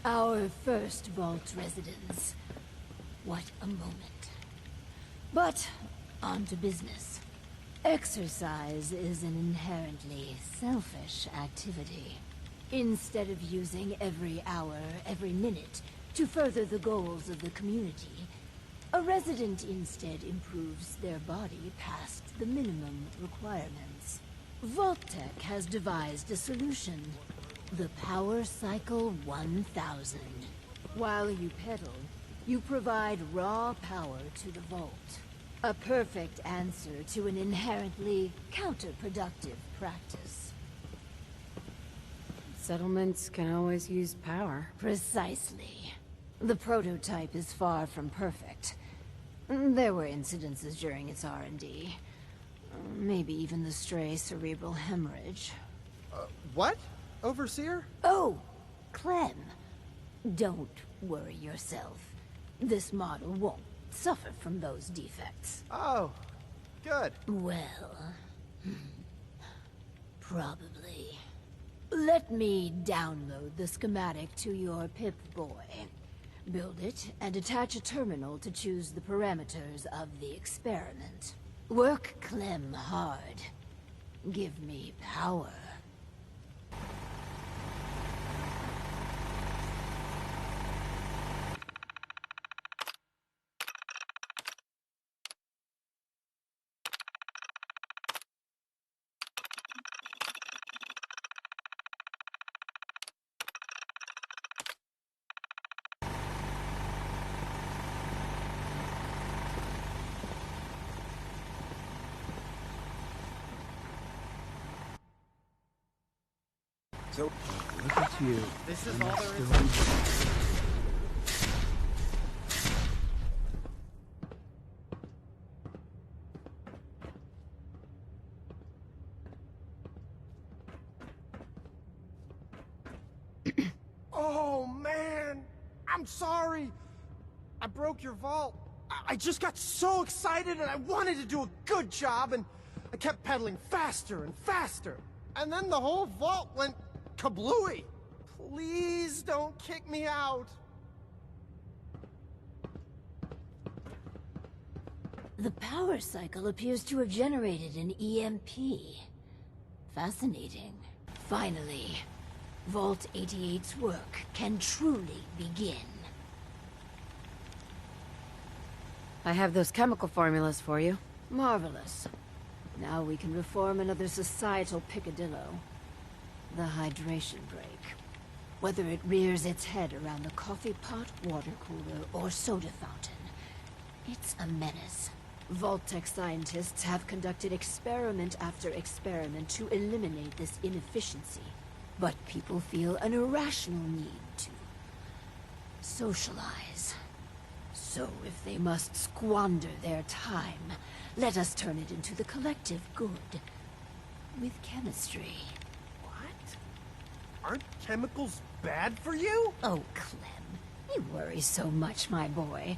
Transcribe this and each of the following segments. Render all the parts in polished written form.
Our first vault residence. What a moment. But, on to business. Exercise is an inherently selfish activity. Instead of using every hour, every minute, to further the goals of the community, a resident instead improves their body past the minimum requirements. Vault-Tec has devised a solution. The Power Cycle 1000. While you pedal, you provide raw power to the vault. A perfect answer to an inherently counterproductive practice. Settlements can always use power. Precisely. The prototype is far from perfect. There were incidences during its R&D. Maybe even the stray cerebral hemorrhage. What? Overseer? Oh, Clem. Don't worry yourself. This model won't suffer from those defects. Oh, good. Well, probably. Let me download the schematic to your Pip-Boy. Build it, and attach a terminal to choose the parameters of the experiment. Work Clem hard. Give me power. So, Look at you. this is all there is. Oh, man! I'm sorry! I broke your vault. I just got so excited and I wanted to do a good job and I kept pedaling faster and faster. And then the whole vault went kablooey. Please don't kick me out. The power cycle appears to have generated an EMP. Fascinating. Finally, Vault 88's work can truly begin. I have those chemical formulas for you. Marvelous. Now we can reform another societal picadillo. The hydration break. Whether it rears its head around the coffee pot, water cooler, or soda fountain, it's a menace. Vault-Tec scientists have conducted experiment after experiment to eliminate this inefficiency. But people feel an irrational need to socialize. So if they must squander their time, let us turn it into the collective good. With chemistry. What? Aren't chemicals bad for you? Oh, Clem, you worry so much, my boy.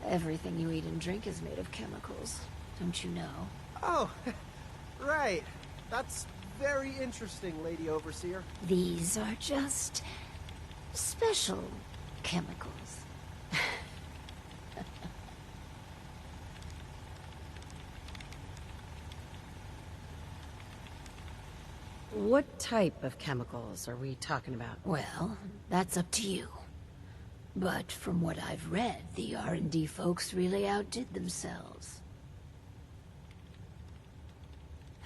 Everything you eat and drink is made of chemicals, don't you know? Oh, right. That's very interesting, Lady Overseer. These are just special chemicals. What type of chemicals are we talking about? Well, that's up to you. But from what I've read, the R&D folks really outdid themselves.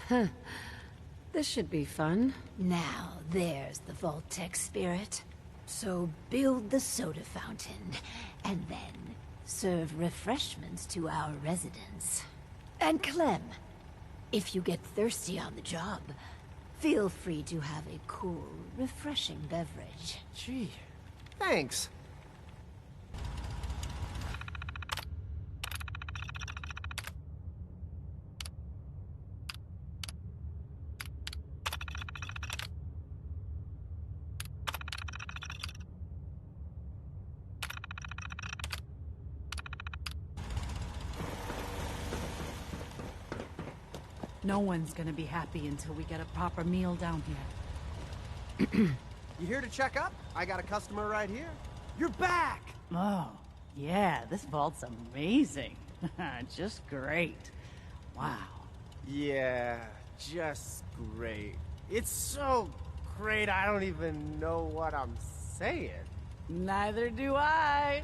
Huh. This should be fun. Now, there's the Vault-Tec spirit. So build the soda fountain, and then serve refreshments to our residents. And Clem, if you get thirsty on the job, feel free to have a cool, refreshing beverage. Gee, thanks. No one's gonna be happy until we get a proper meal down here. You here to check up? I got a customer right here. You're back! Oh, yeah, this vault's amazing. Just great. Wow. Yeah, just great. It's so great I don't even know what I'm saying. Neither do I.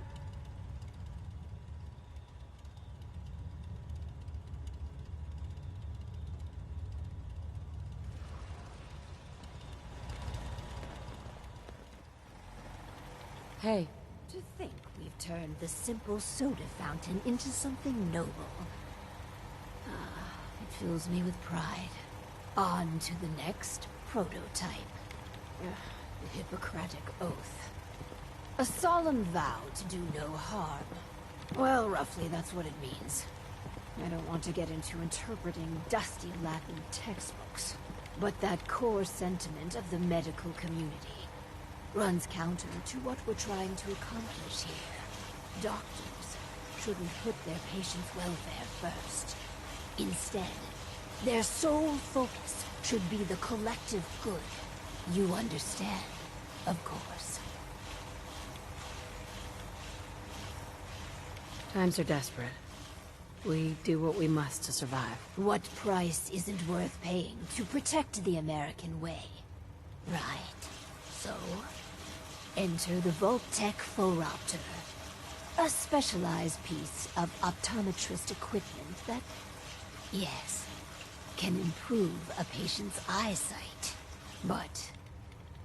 Hey, To think we've turned the simple soda fountain into something noble. It fills me with pride. On to the next prototype. The Hippocratic Oath. A solemn vow to do no harm. Well, roughly that's what it means. I don't want to get into interpreting dusty Latin textbooks, but that core sentiment of the medical community runs counter to what we're trying to accomplish here. Doctors shouldn't put their patients' welfare first. Instead, their sole focus should be the collective good. You understand, of course. times are desperate. We do what we must to survive. What price isn't worth paying to protect the American way? Right. So, enter the Vault-Tec Phoropter. A specialized piece of optometrist equipment that, yes, can improve a patient's eyesight. But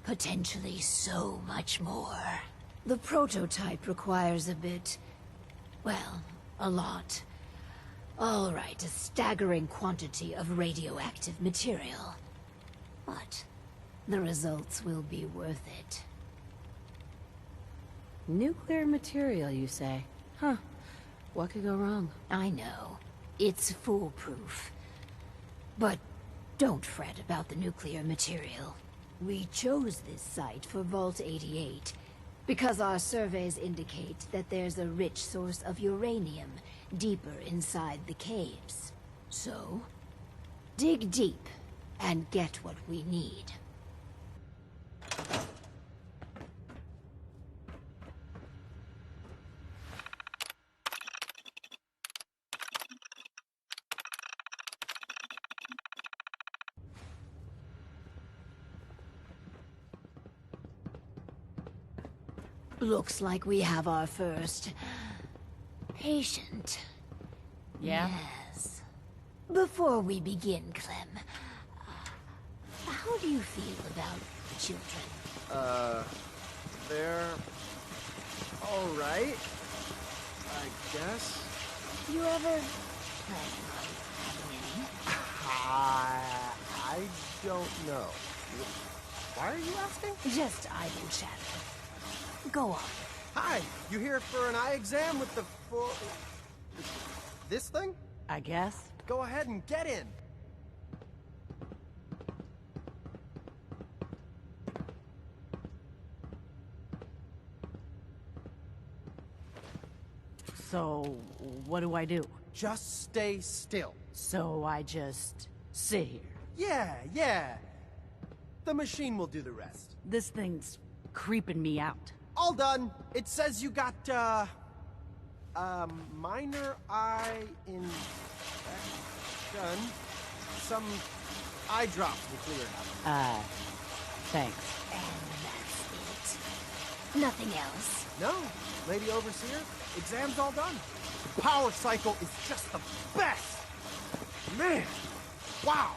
potentially so much more. The prototype requires a bit, well, a lot. All right, a staggering quantity of radioactive material. But the results will be worth it. Nuclear material, you say? Huh. What could go wrong? I know. It's foolproof. But don't fret about the nuclear material. We chose this site for Vault 88 because our surveys indicate that there's a rich source of uranium deeper inside the caves. So, dig deep and get what we need. Looks like we have our first patient. Yeah? Yes. Before we begin, Clem, how do you feel about the children? They're all right, I guess. You ever plan on having any? I don't know. Why are you asking? Just idle chatter. Go on. Hi, you here for an eye exam with the full... This thing? I guess. Go ahead and get in. So, what do I do? Just stay still. So I just sit here. Yeah. The machine will do the rest. This thing's creeping me out. All done. It says you got, minor eye infection. Some eye drops will clear it up. Thanks. And that's it. Nothing else. No, Lady Overseer, exam's all done. The power cycle is just the best! Man, wow!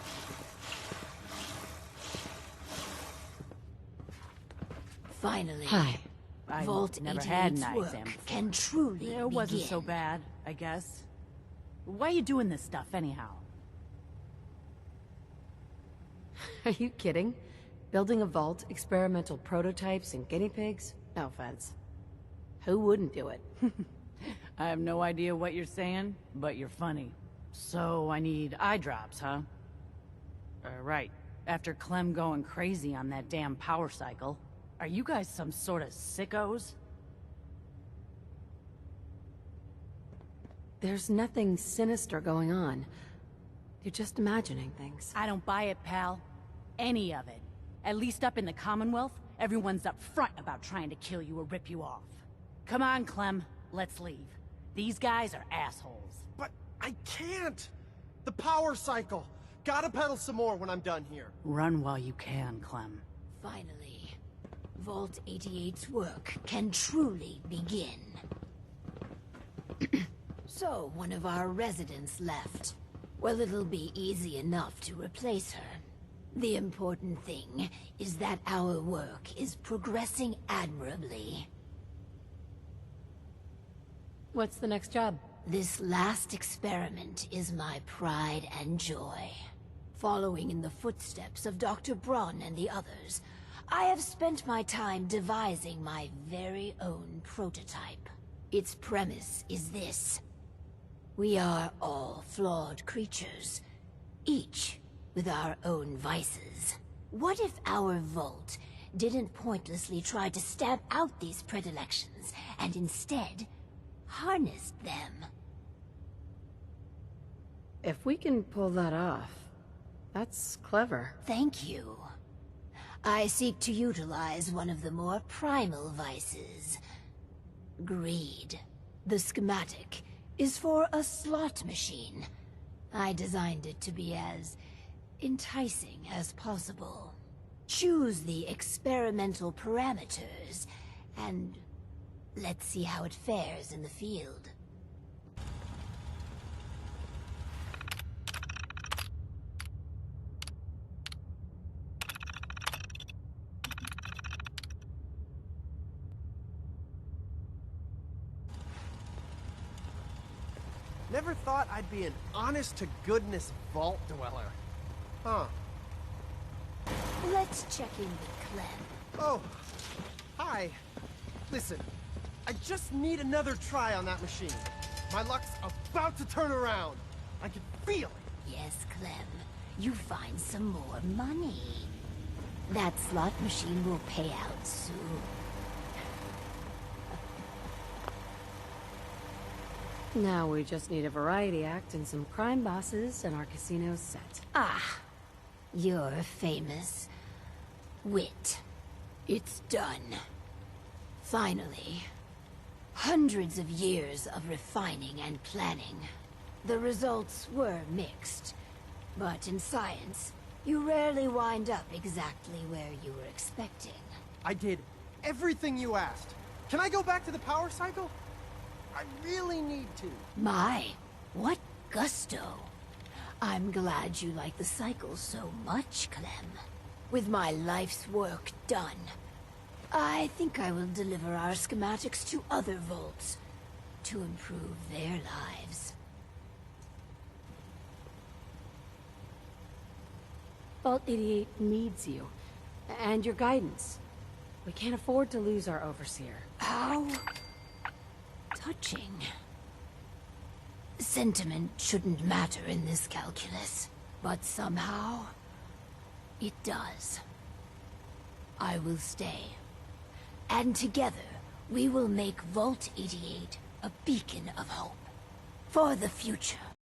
Finally. Hi. I Vault never had an 88's eye work exam before. can truly It wasn't begin. so bad, I guess. Why are you doing this stuff, anyhow? Are you kidding? Building a vault, experimental prototypes, and guinea pigs? No offense. Who wouldn't do it? I have no idea what you're saying, but you're funny. So I need eye drops, huh? Right. After Clem going crazy on that damn power cycle, are you guys some sort of sickos? There's nothing sinister going on. You're just imagining things. I don't buy it, pal. Any of it. At least up in the Commonwealth, Everyone's up front about trying to kill you or rip you off. Come on, Clem. Let's leave. These guys are assholes. But I can't! The power cycle! Gotta pedal some more when I'm done here. Run while you can, Clem. Finally, Vault 88's work can truly begin. So, one of our residents left. Well, it'll be easy enough to replace her. The important thing is that our work is progressing admirably. What's the next job? This last experiment is my pride and joy. Following in the footsteps of Dr. Braun and the others, I have spent my time devising my very own prototype. Its premise is this. We are all flawed creatures, each with our own vices. What if our Vault didn't pointlessly try to stamp out these predilections, and instead harnessed them? If we can pull that off, that's clever. Thank you. I seek to utilize one of the more primal vices. Greed. The schematic is for a slot machine. I designed it to be as enticing as possible. Choose the experimental parameters, and let's see how it fares in the field. Never thought I'd be an honest-to-goodness vault dweller. Huh. Let's check in with Clem. Oh, hi. Listen, I just need another try on that machine. My luck's about to turn around. I can feel it. Yes, Clem. You find some more money. That slot machine will pay out soon. Now we just need a variety act and some crime bosses, and our casino's set. Ah, your famous wit. It's done. Finally. Hundreds of years of refining and planning. The results were mixed. But in science, you rarely wind up exactly where you were expecting. I did everything you asked. Can I go back to the power cycle? I really need to. My, what gusto. I'm glad you like the cycle so much, Clem. With my life's work done, I think I will deliver our schematics to other vaults to improve their lives. Vault 88 needs you, and your guidance. We can't afford to lose our overseer. How touching. Sentiment shouldn't matter in this calculus, but somehow it does. I will stay, and together we will make Vault 88 a beacon of hope for the future.